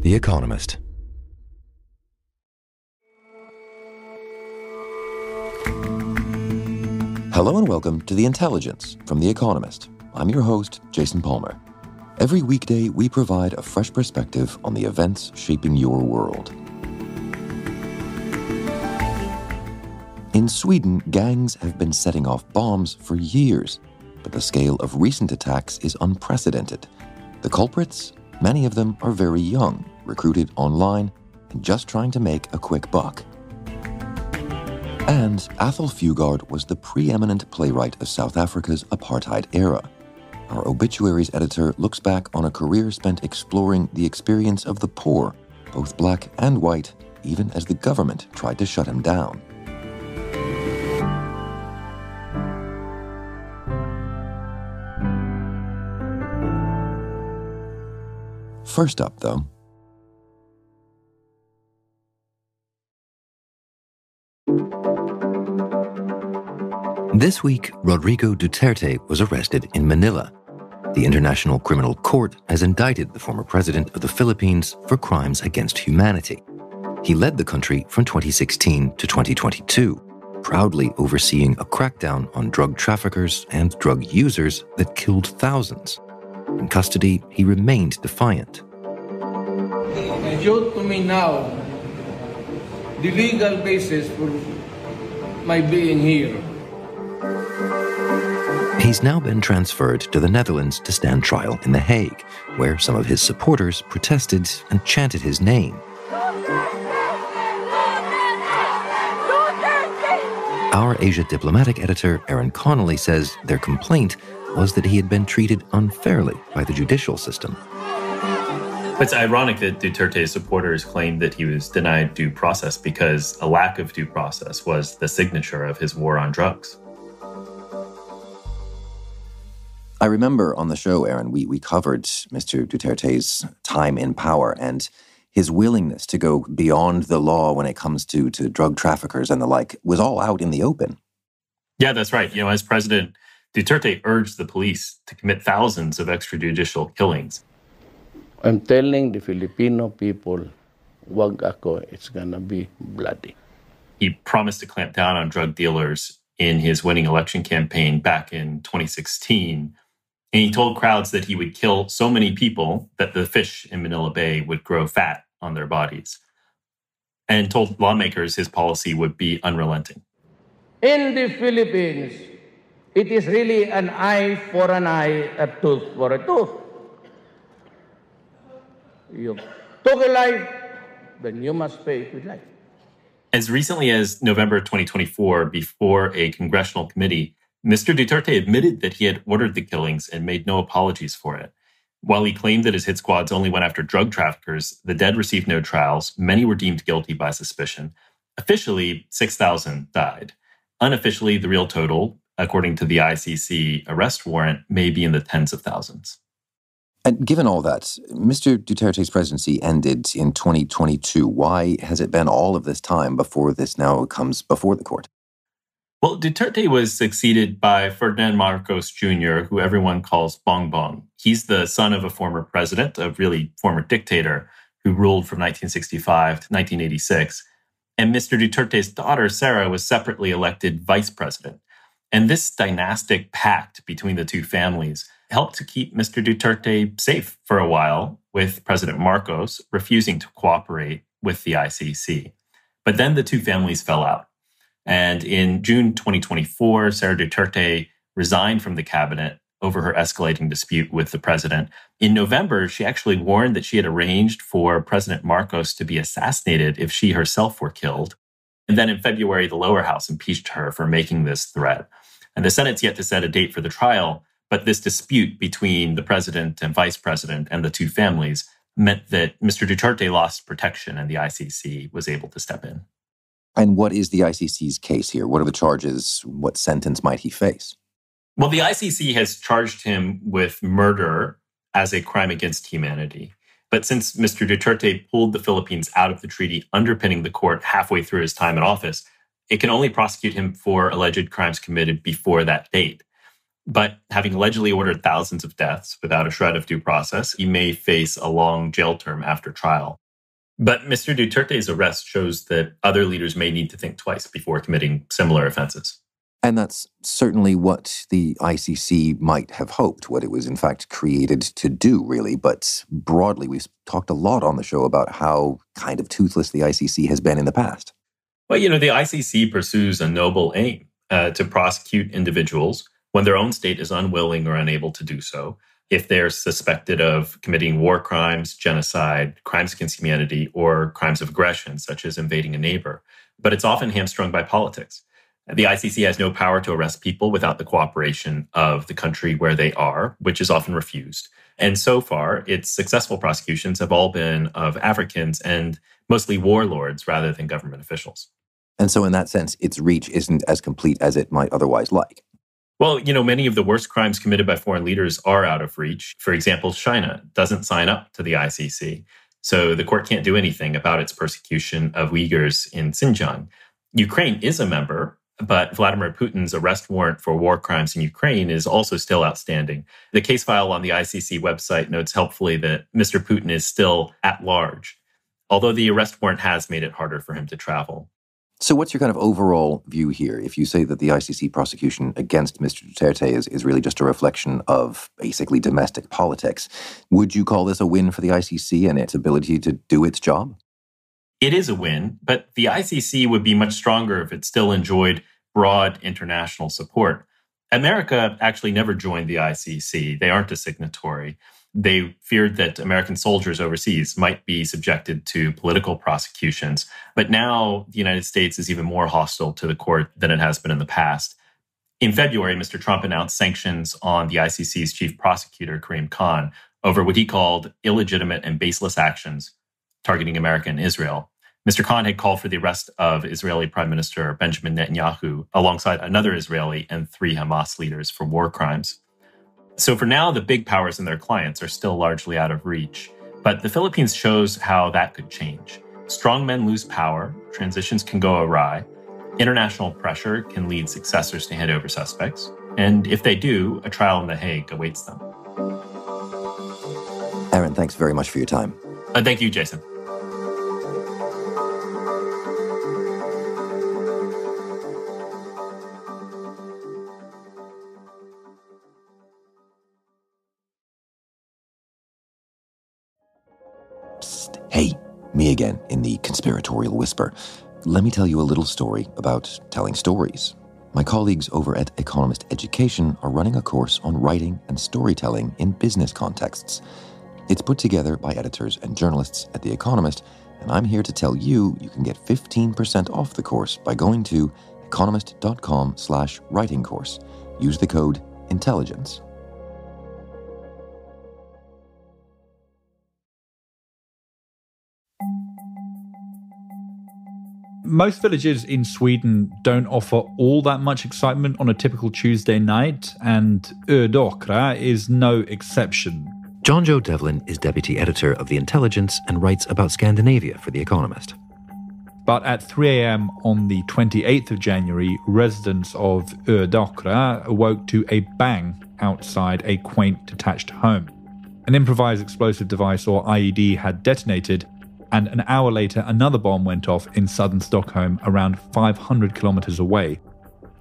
The Economist. Hello and welcome to The Intelligence from The Economist. I'm your host, Jason Palmer. Every weekday, we provide a fresh perspective on the events shaping your world. In Sweden, gangs have been setting off bombs for years, but the scale of recent attacks is unprecedented. The culprits? Many of them are very young, recruited online, and just trying to make a quick buck. And Athol Fugard was the preeminent playwright of South Africa's apartheid era. Our obituaries editor looks back on a career spent exploring the experience of the poor, both black and white, even as the government tried to shut him down. First up, though. This week, Rodrigo Duterte was arrested in Manila. The International Criminal Court has indicted the former president of the Philippines for crimes against humanity. He led the country from 2016 to 2022, proudly overseeing a crackdown on drug traffickers and drug users that killed thousands. In custody, he remained defiant. Show to me now the legal basis for my being here. He's now been transferred to the Netherlands to stand trial in The Hague, where some of his supporters protested and chanted his name. Our Asia diplomatic editor, Erin Connolly, says their complaint was that he had been treated unfairly by the judicial system. It's ironic that Duterte's supporters claimed that he was denied due process because a lack of due process was the signature of his war on drugs. I remember on the show, Erin, we covered Mr. Duterte's time in power and his willingness to go beyond the law when it comes to drug traffickers and the like was all out in the open. Yeah, that's right. As president, Duterte urged the police to commit thousands of extrajudicial killings. I'm telling the Filipino people, wag ako, it's gonna be bloody. He promised to clamp down on drug dealers in his winning election campaign back in 2016. And he told crowds that he would kill so many people that the fish in Manila Bay would grow fat on their bodies. And told lawmakers his policy would be unrelenting. In the Philippines, it is really an eye for an eye, a tooth for a tooth. You took a life, then you must pay it with life. As recently as November 2024, before a congressional committee, Mr. Duterte admitted that he had ordered the killings and made no apologies for it. While he claimed that his hit squads only went after drug traffickers, the dead received no trials. Many were deemed guilty by suspicion. Officially, 6,000 died. Unofficially, the real total, according to the ICC arrest warrant, may be in the tens of thousands. And given all that, Mr. Duterte's presidency ended in 2022. Why has it been all of this time before this now comes before the court? Well, Duterte was succeeded by Ferdinand Marcos Jr., who everyone calls Bongbong. He's the son of a former president, a really former dictator, who ruled from 1965 to 1986. And Mr. Duterte's daughter, Sarah, was separately elected vice president. And this dynastic pact between the two families helped to keep Mr. Duterte safe for a while, with President Marcos refusing to cooperate with the ICC. But then the two families fell out. And in June 2024, Sarah Duterte resigned from the cabinet over her escalating dispute with the president. In November, she actually warned that she had arranged for President Marcos to be assassinated if she herself were killed. And then in February, the lower house impeached her for making this threat. And the Senate's yet to set a date for the trial, but this dispute between the president and vice president and the two families meant that Mr. Duterte lost protection and the ICC was able to step in. And what is the ICC's case here? What are the charges? What sentence might he face? Well, the ICC has charged him with murder as a crime against humanity. But since Mr. Duterte pulled the Philippines out of the treaty underpinning the court halfway through his time in office, it can only prosecute him for alleged crimes committed before that date. But having allegedly ordered thousands of deaths without a shred of due process, he may face a long jail term after trial. But Mr. Duterte's arrest shows that other leaders may need to think twice before committing similar offenses. And that's certainly what the ICC might have hoped, what it was in fact created to do, really. But broadly, we've talked a lot on the show about how kind of toothless the ICC has been in the past. Well, the ICC pursues a noble aim to prosecute individuals when their own state is unwilling or unable to do so, if they're suspected of committing war crimes, genocide, crimes against humanity, or crimes of aggression, such as invading a neighbor. But it's often hamstrung by politics. The ICC has no power to arrest people without the cooperation of the country where they are, which is often refused. And so far, its successful prosecutions have all been of Africans and mostly warlords rather than government officials. And so in that sense, its reach isn't as complete as it might otherwise like. Well, many of the worst crimes committed by foreign leaders are out of reach. For example, China doesn't sign up to the ICC, so the court can't do anything about its persecution of Uyghurs in Xinjiang. Ukraine is a member, but Vladimir Putin's arrest warrant for war crimes in Ukraine is also still outstanding. The case file on the ICC website notes helpfully that Mr. Putin is still at large, although the arrest warrant has made it harder for him to travel. So what's your kind of overall view here? If you say that the ICC prosecution against Mr. Duterte is really just a reflection of basically domestic politics, would you call this a win for the ICC and its ability to do its job? It is a win, but the ICC would be much stronger if it still enjoyed broad international support. America actually never joined the ICC. They aren't a signatory. They feared that American soldiers overseas might be subjected to political prosecutions. But now the United States is even more hostile to the court than it has been in the past. In February, Mr. Trump announced sanctions on the ICC's chief prosecutor, Karim Khan, over what he called illegitimate and baseless actions targeting America and Israel. Mr. Khan had called for the arrest of Israeli Prime Minister Benjamin Netanyahu alongside another Israeli and 3 Hamas leaders for war crimes. So for now, the big powers and their clients are still largely out of reach. But the Philippines shows how that could change. Strong men lose power, transitions can go awry, international pressure can lead successors to hand over suspects, and if they do, a trial in The Hague awaits them. Aaron, thanks very much for your time. Thank you, Jason. Hey, me again in the conspiratorial whisper. Let me tell you a little story about telling stories. My colleagues over at Economist Education are running a course on writing and storytelling in business contexts. It's put together by editors and journalists at The Economist, and I'm here to tell you can get 15% off the course by going to economist.com/writing course. Use the code INTELLIGENCE. Most villages in Sweden don't offer all that much excitement on a typical Tuesday night, and Ödokra is no exception. John Joe Devlin is deputy editor of The Intelligence and writes about Scandinavia for The Economist. But at 3 a.m. on the 28th of January, residents of Ödokra awoke to a bang outside a quaint detached home. An improvised explosive device, or IED, had detonated, and an hour later another bomb went off in southern Stockholm around 500 kilometers away.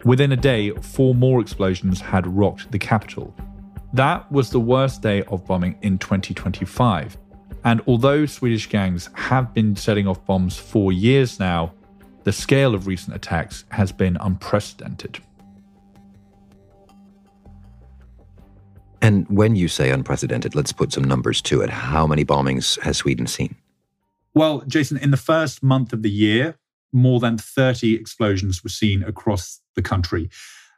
Within a day, 4 more explosions had rocked the capital. That was the worst day of bombing in 2025. And although Swedish gangs have been setting off bombs for years now, the scale of recent attacks has been unprecedented. And when you say unprecedented, let's put some numbers to it. How many bombings has Sweden seen? Well, Jason, in the first month of the year, more than 30 explosions were seen across the country.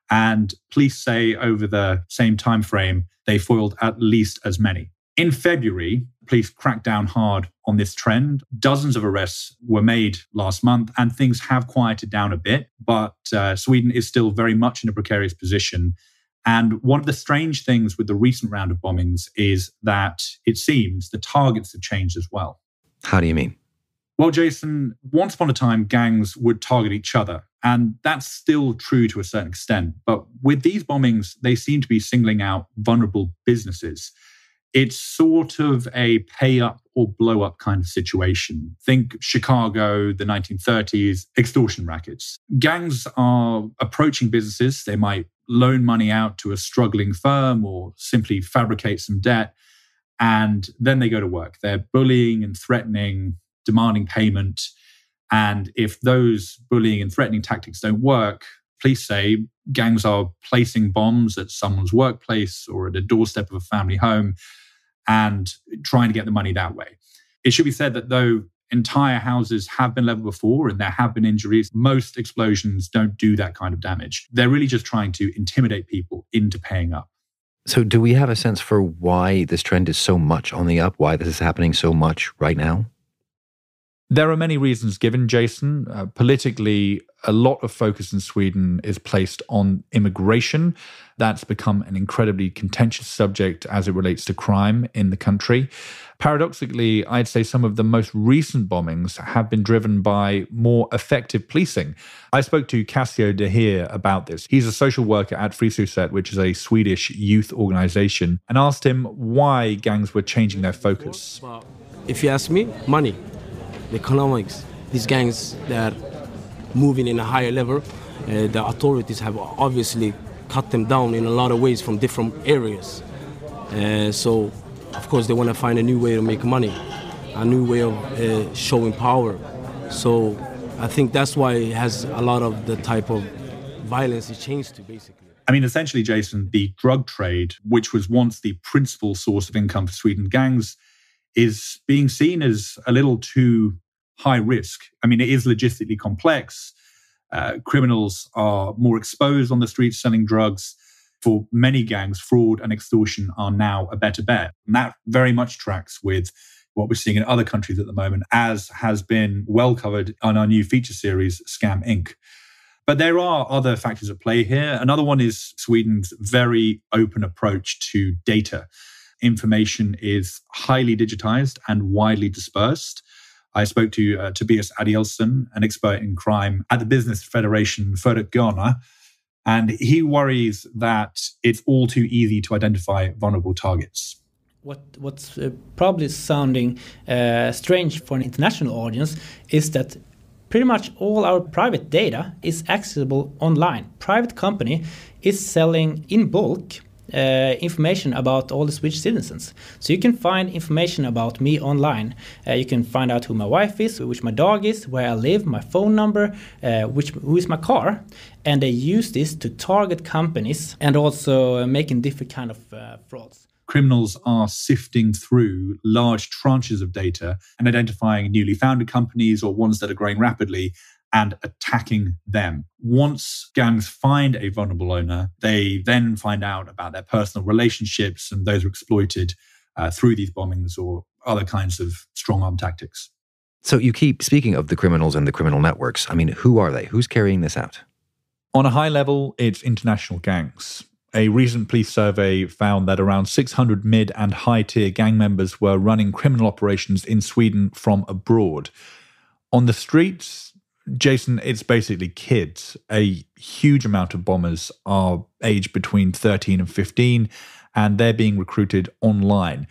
And police say over the same time frame, they foiled at least as many. In February, police cracked down hard on this trend. Dozens of arrests were made last month, and things have quieted down a bit. But Sweden is still very much in a precarious position. And one of the strange things with the recent round of bombings is that it seems the targets have changed as well. How do you mean? Well, Jason, once upon a time, gangs would target each other, and that's still true to a certain extent. But with these bombings, they seem to be singling out vulnerable businesses. It's sort of a pay up or blow up kind of situation. Think Chicago, the 1930s, extortion rackets. Gangs are approaching businesses. They might loan money out to a struggling firm or simply fabricate some debt. And then they go to work. They're bullying and threatening, demanding payment. And if those bullying and threatening tactics don't work, police say gangs are placing bombs at someone's workplace or at a doorstep of a family home and trying to get the money that way. It should be said that though entire houses have been leveled before and there have been injuries, most explosions don't do that kind of damage. They're really just trying to intimidate people into paying up. So do we have a sense for why this trend is so much on the up, why this is happening so much right now? There are many reasons given, Jason. Politically, a lot of focus in Sweden is placed on immigration. That's become an incredibly contentious subject as it relates to crime in the country. Paradoxically, I'd say some of the most recent bombings have been driven by more effective policing. I spoke to Cassio de Heer about this. He's a social worker at Frihuset, which is a Swedish youth organization, and asked him why gangs were changing their focus. If you ask me, money. The economics, these gangs that are moving in a higher level, the authorities have obviously cut them down in a lot of ways from different areas. So, of course, they want to find a new way to make money, a new way of showing power. So I think that's why it has a lot of the type of violence it changed to, basically. I mean, essentially, Jason, the drug trade, which was once the principal source of income for Sweden gangs, is being seen as a little too high risk. I mean, it is logistically complex. Criminals are more exposed on the streets selling drugs. For many gangs, fraud and extortion are now a better bet. And that very much tracks with what we're seeing in other countries at the moment, as has been well covered on our new feature series, Scam Inc. But there are other factors at play here. Another one is Sweden's very open approach to data. Information is highly digitized and widely dispersed. I spoke to Tobias Adielsson, an expert in crime at the Business Federation Företagarna, and he worries that it's all too easy to identify vulnerable targets. What's probably sounding strange for an international audience is that pretty much all our private data is accessible online. Private company is selling in bulk information about all the Swedish citizens. So you can find information about me online. You can find out who my wife is, which my dog is, where I live, my phone number, who is my car. And they use this to target companies and also making different kind of frauds. Criminals are sifting through large tranches of data and identifying newly founded companies or ones that are growing rapidly and attacking them. Once gangs find a vulnerable owner, they then find out about their personal relationships, and those are exploited through these bombings or other kinds of strong-arm tactics. So you keep speaking of the criminals and the criminal networks. I mean, who are they? Who's carrying this out? On a high level, it's international gangs. A recent police survey found that around 600 mid- and high-tier gang members were running criminal operations in Sweden from abroad. On the streets, Jason, it's basically kids. A huge amount of bombers are aged between 13 and 15, and they're being recruited online.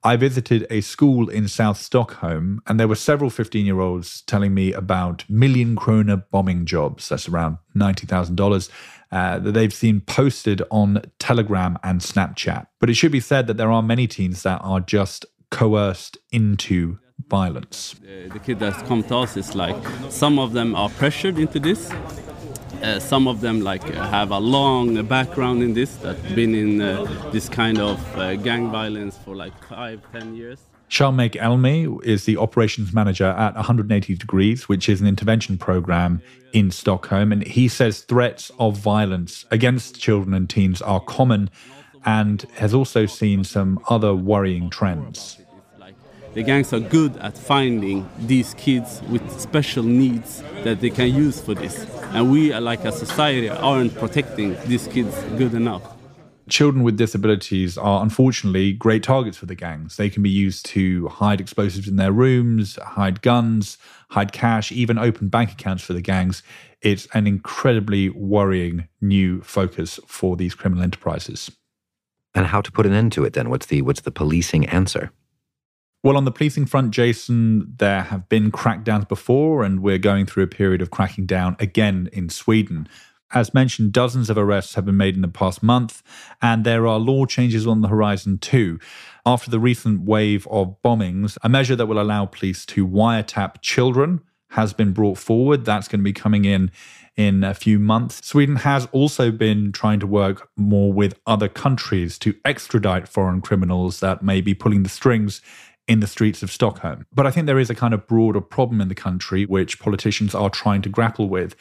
I visited a school in South Stockholm, and there were several 15-year-olds telling me about million krona bombing jobs, that's around $90,000, that they've seen posted on Telegram and Snapchat. But it should be said that there are many teens that are just coerced into violence. The kids that come to us is like, some of them are pressured into this. Some of them have a long background in this, that been in this kind of gang violence for 5-10 years. Shalmek Elmi is the operations manager at 180 Degrees, which is an intervention program in Stockholm. And he says threats of violence against children and teens are common and has also seen some other worrying trends. The gangs are good at finding these kids with special needs that they can use for this. And we, like a society, aren't protecting these kids good enough. Children with disabilities are unfortunately great targets for the gangs. They can be used to hide explosives in their rooms, hide guns, hide cash, even open bank accounts for the gangs. It's an incredibly worrying new focus for these criminal enterprises. And how to put an end to it then? What's the policing answer? Well, on the policing front, Jason, there have been crackdowns before, and we're going through a period of cracking down again in Sweden. As mentioned, dozens of arrests have been made in the past month, and there are law changes on the horizon too. After the recent wave of bombings, a measure that will allow police to wiretap children has been brought forward. That's going to be coming in a few months. Sweden has also been trying to work more with other countries to extradite foreign criminals that may be pulling the strings in the streets of Stockholm. But I think there is a kind of broader problem in the country which politicians are trying to grapple with.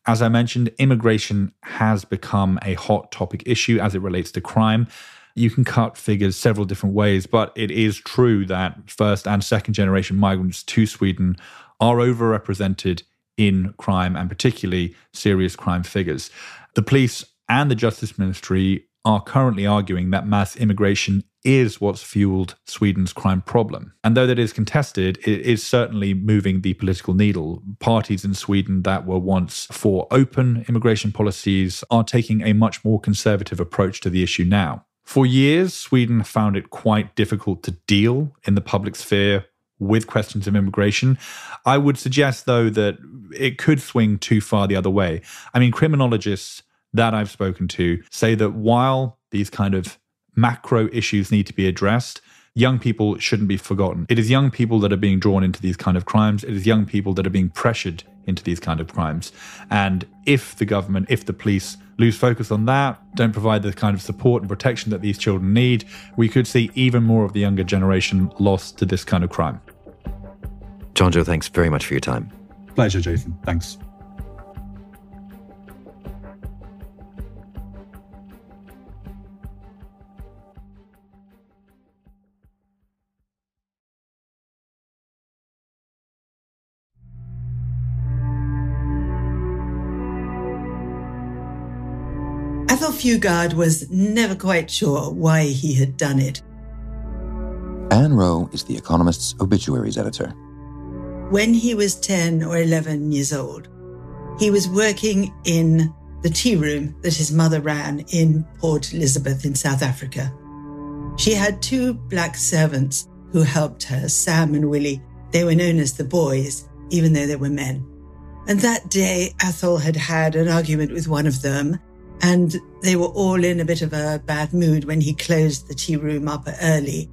As I mentioned, immigration has become a hot topic issue as it relates to crime. You can cut figures several different ways, but it is true that first and second generation migrants to Sweden are overrepresented in crime, and particularly serious crime figures. The police and the Justice Ministry are currently arguing that mass immigration is what's fueled Sweden's crime problem. And though that is contested, it is certainly moving the political needle. Parties in Sweden that were once for open immigration policies are taking a much more conservative approach to the issue now. For years, Sweden found it quite difficult to deal in the public sphere with questions of immigration. I would suggest, though, that it could swing too far the other way. I mean, criminologists that I've spoken to say that while these kind of macro issues need to be addressed, young people shouldn't be forgotten. It is young people that are being drawn into these kind of crimes. It is young people that are being pressured into these kind of crimes. And if the government, if the police lose focus on that, don't provide the kind of support and protection that these children need, we could see even more of the younger generation lost to this kind of crime. Jonjo, thanks very much for your time. Pleasure, Jason. Thanks. Ethel Fugard was never quite sure why he had done it. Anne Rowe is The Economist's obituaries editor. When he was 10 or 11 years old, he was working in the tea room that his mother ran in Port Elizabeth in South Africa. She had two black servants who helped her, Sam and Willie. They were known as the boys, even though they were men. And that day, Ethel had had an argument with one of them, and they were all in a bit of a bad mood when he closed the tea room up early.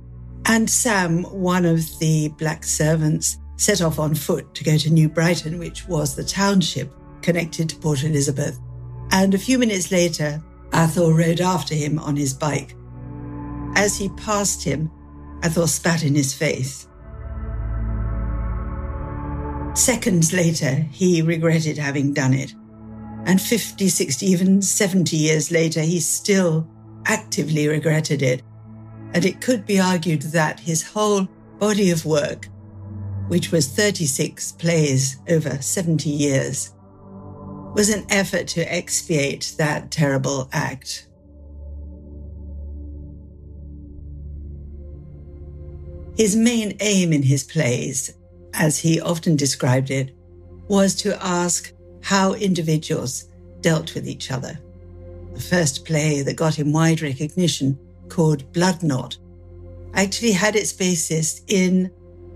And Sam, one of the black servants, set off on foot to go to New Brighton, which was the township connected to Port Elizabeth. And a few minutes later, Ethel rode after him on his bike. As he passed him, Ethel spat in his face. Seconds later, he regretted having done it. And 50, 60, even 70 years later, he still actively regretted it. And it could be argued that his whole body of work, which was 36 plays over 70 years, was an effort to expiate that terrible act. His main aim in his plays, as he often described it, was to ask how individuals dealt with each other. The first play that got him wide recognition, called Blood Knot, actually had its basis in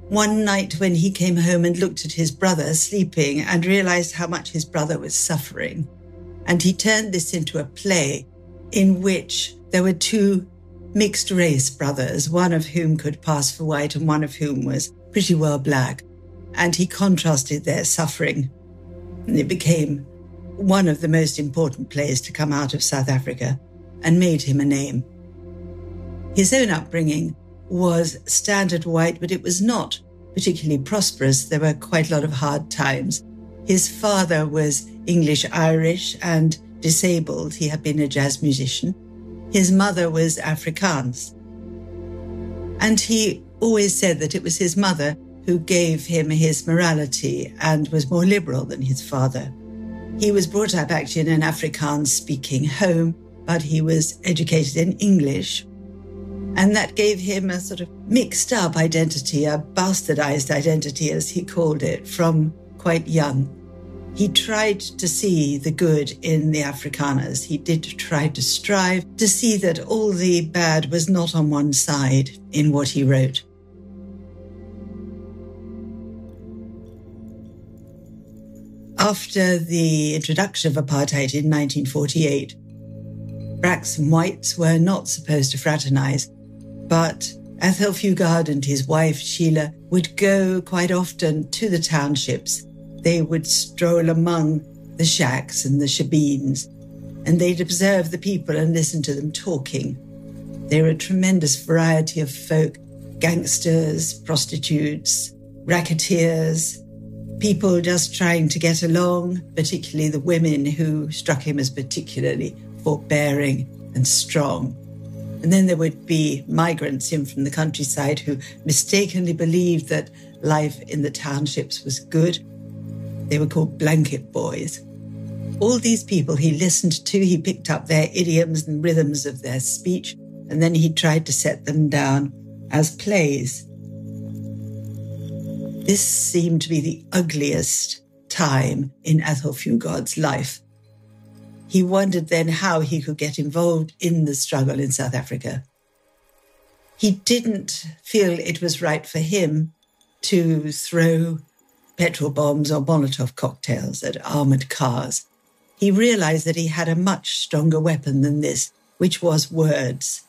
one night when he came home and looked at his brother sleeping and realized how much his brother was suffering. And he turned this into a play in which there were two mixed-race brothers, one of whom could pass for white and one of whom was pretty well black. And he contrasted their suffering. And it became one of the most important plays to come out of South Africa and made him a name. His own upbringing was standard white, but it was not particularly prosperous. There were quite a lot of hard times. His father was English-Irish and disabled. He had been a jazz musician. His mother was Afrikaans. And he always said that it was his mother who gave him his morality and was more liberal than his father. He was brought up actually in an Afrikaans-speaking home, but he was educated in English. And that gave him a sort of mixed up identity, a bastardized identity, as he called it, from quite young. He tried to see the good in the Afrikaners. He did try to strive to see that all the bad was not on one side in what he wrote. After the introduction of apartheid in 1948, blacks and whites were not supposed to fraternize, but Æthelfugard and his wife Sheila would go quite often to the townships. They would stroll among the shacks and the shebeens, and they'd observe the people and listen to them talking. There were a tremendous variety of folk, gangsters, prostitutes, racketeers, people just trying to get along, particularly the women who struck him as particularly forbearing and strong. And then there would be migrants in from the countryside who mistakenly believed that life in the townships was good. They were called blanket boys. All these people he listened to, he picked up their idioms and rhythms of their speech, and then he tried to set them down as plays. This seemed to be the ugliest time in Æthelfugard's life. He wondered then how he could get involved in the struggle in South Africa. He didn't feel it was right for him to throw petrol bombs or Molotov cocktails at armoured cars. He realised that he had a much stronger weapon than this, which was words.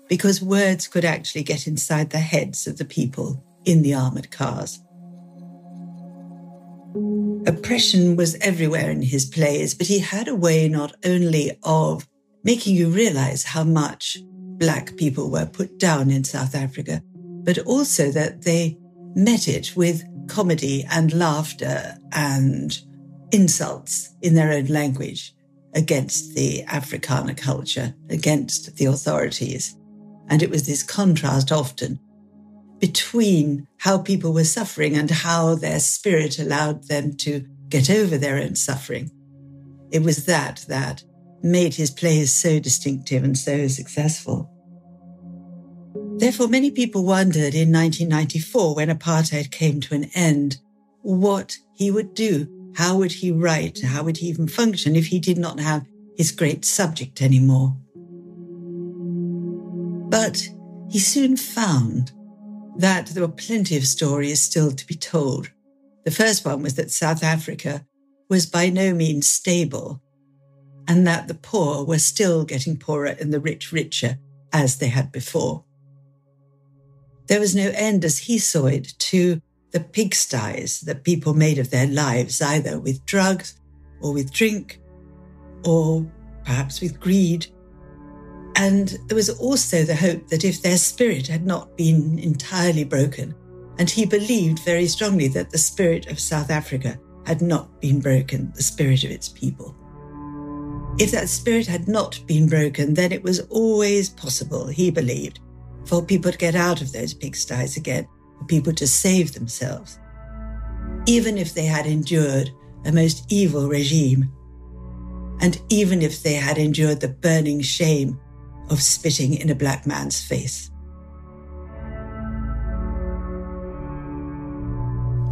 Because words could actually get inside the heads of the people in the armoured cars. Oppression was everywhere in his plays, but he had a way not only of making you realise how much black people were put down in South Africa, but also that they met it with comedy and laughter and insults in their own language against the Afrikaner culture, against the authorities. And it was this contrast often between how people were suffering and how their spirit allowed them to get over their own suffering. It was that made his plays so distinctive and so successful. Therefore, many people wondered in 1994, when apartheid came to an end, what he would do. How would he write? How would he even function if he did not have his great subject anymore? But he soon found that there were plenty of stories still to be told. The first one was that South Africa was by no means stable, and that the poor were still getting poorer and the rich richer as they had before. There was no end, as he saw it, to the pigsties that people made of their lives, either with drugs or with drink or perhaps with greed. And there was also the hope that if their spirit had not been entirely broken, and he believed very strongly that the spirit of South Africa had not been broken, the spirit of its people. If that spirit had not been broken, then it was always possible, he believed, for people to get out of those pigsties again, for people to save themselves, even if they had endured a most evil regime, and even if they had endured the burning shame of spitting in a black man's face.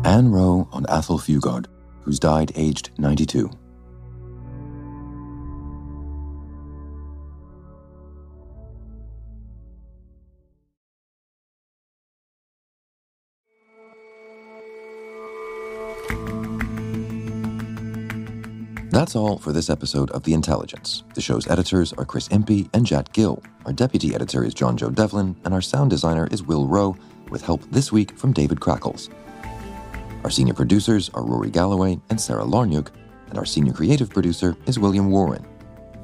Anne Rowe on Æthelfugard, who's died aged 92. That's all for this episode of The Intelligence. The show's editors are Chris Impey and Jat Gill. Our deputy editor is John Joe Devlin, and our sound designer is Will Rowe, with help this week from David Crackles. Our senior producers are Rory Galloway and Sarah Larniuk, and our senior creative producer is William Warren.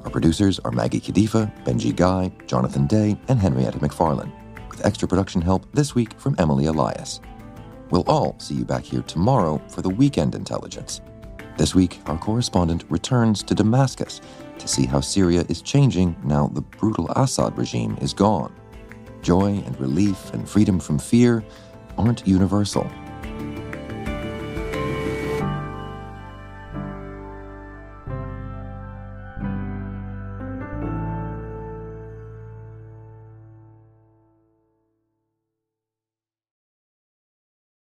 Our producers are Maggie Kadifa, Benji Guy, Jonathan Day, and Henrietta McFarlane, with extra production help this week from Emily Elias. We'll all see you back here tomorrow for the Weekend Intelligence. This week, our correspondent returns to Damascus to see how Syria is changing now the brutal Assad regime is gone. Joy and relief and freedom from fear aren't universal.